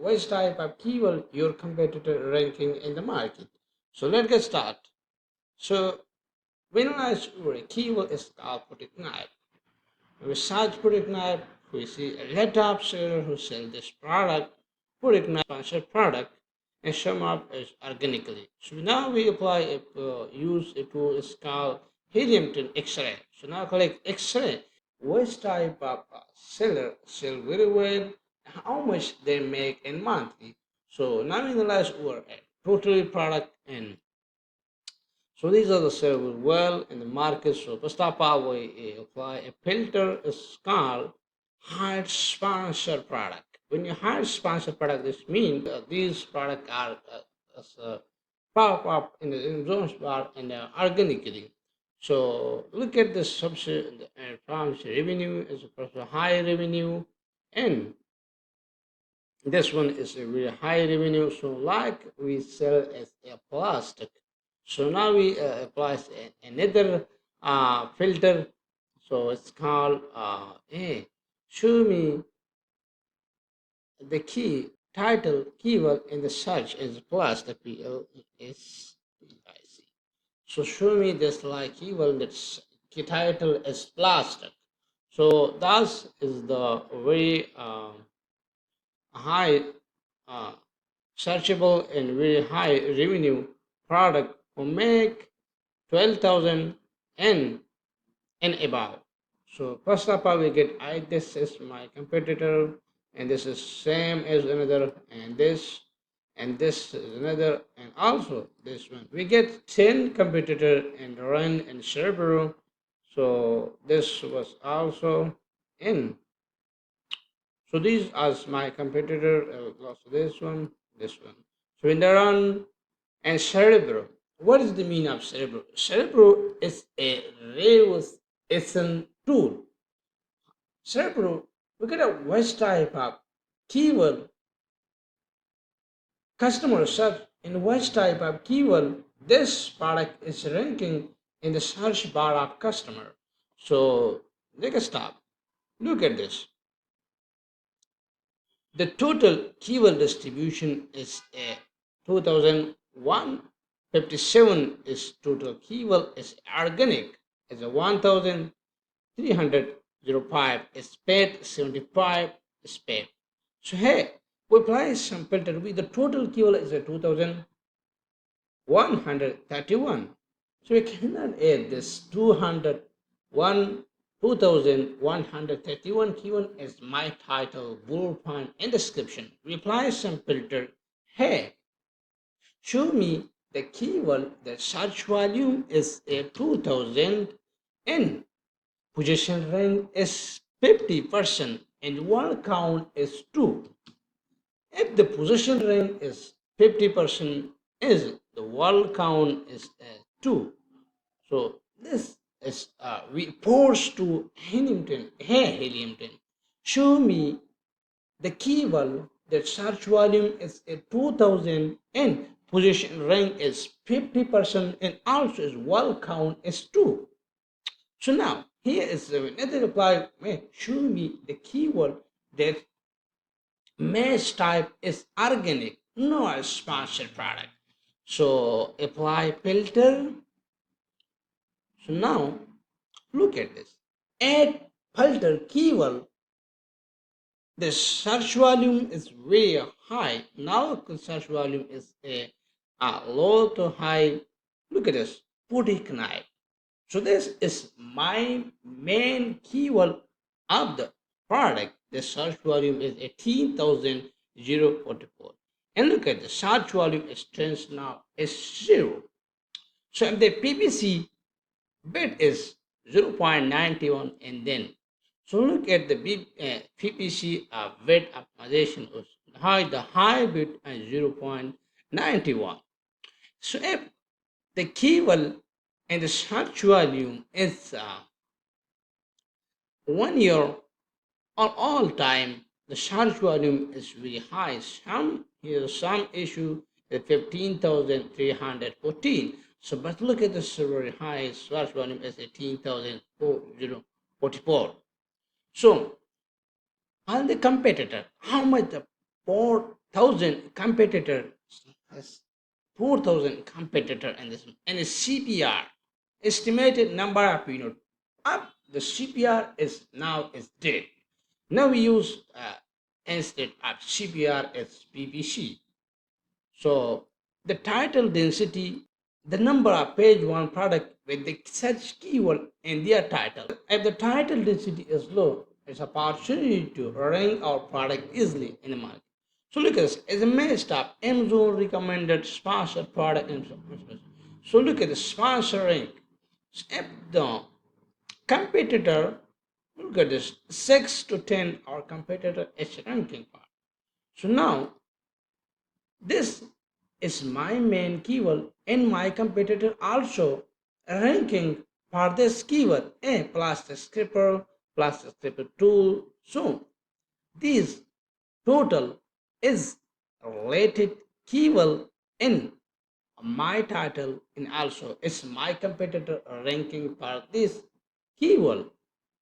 which type of keyword your competitor ranking in the market. So let's get started. So we analyze a keyword is called product knife. We search product knife, we see a laptop seller who sell this product, product knife sponsored product, and sum up is organically. So now we apply use a tool is called helium X-ray. So now collect X-ray. Which type of seller sell very well, how much they make in monthly. So now we analyze our total product and so these are the servers well in the market. So first of all, we apply a filter is called hide sponsor product. When you hide sponsor product, this means these products are pop up in the zones bar and organically. So look at the subsidy and from revenue is a high revenue and this one is a really high revenue. So like we sell as a plastic. So now we apply another filter. So it's called hey, show me the key title keyword in the search is plastic PLSTIC. So show me this like keyword that's key title is plastic. So that is the very high uh, searchable and very high revenue product who make 12,000 and above. So first of all we get I this is my competitor and this is same as another and this is another and also this one. We get 10 competitor and run and server. So this was also in so these are my competitor, also this one. So in the run and Cerebro. What is the meaning of Cerebro? Cerebro is a reusation tool. Cerebro, we get a which type of keyword customer search in which type of keyword this product is ranking in the search bar of customer. So take a stop. Look at this. The total keyword distribution is a 2157 is total keyword is organic is a 1305 is paid 75 is paid. So hey, we apply some filter with the total keyword is a 2131. So we cannot add this 201 2131 keyword as my title, bullpen, and description. Reply some filter. Hey, show me the keyword that search volume is a 2000 and position rank is 50% and word count is 2. If the position rank is 50% is the word count is 2. So this is reports to Hennington. Hey Hillington, show me the keyword that search volume is a 2000 and position rank is 50% and also is word count is 2. So now here is another reply. Show me the keyword that mesh type is organic, no a sponsored product. So apply filter. So now look at this. Add filter keyword. The search volume is very high. Now the search volume is a low to high. Look at this. Boutique knife. So this is my main keyword of the product. The search volume is 18,044. And look at the search volume is trends now is 0. So if the PPC bid is 0.91 and then so look at the PPC bid optimization of the high bid is 0.91. So if the keyword and the search volume is 1 year or all time, the search volume is very high. Some issue at 15,314. So, but look at the very high search volume is 18,044. So, on the competitor, how much the 4,000 competitors, has 4,000 competitor in this, and a CPR, estimated number of unit. Up the CPR is now is dead. Now we use instead of CPR as PPC. So the title density, the number of page one product with the such keyword in their title. If the title density is low, it's a opportunity to rank our product easily in the market. So look at this, as a messed up Amazon recommended sponsored product information. So look at the sponsor rank. If the competitor, look at this, 6 to 10 our competitor is ranking part. So now this is my main keyword and my competitor also ranking for this keyword a plus the scripper tool. So this total is related keyword in my title and also it's my competitor ranking for this keyword.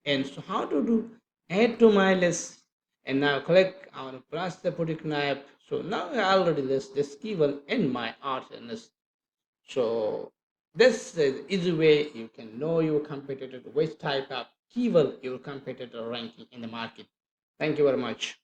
And so how to do, add to my list, and now click on plus the product knife. So now I already list this keyword in my art list. So this is the easy way you can know your competitor, which type of keyword your competitor ranking in the market. Thank you very much.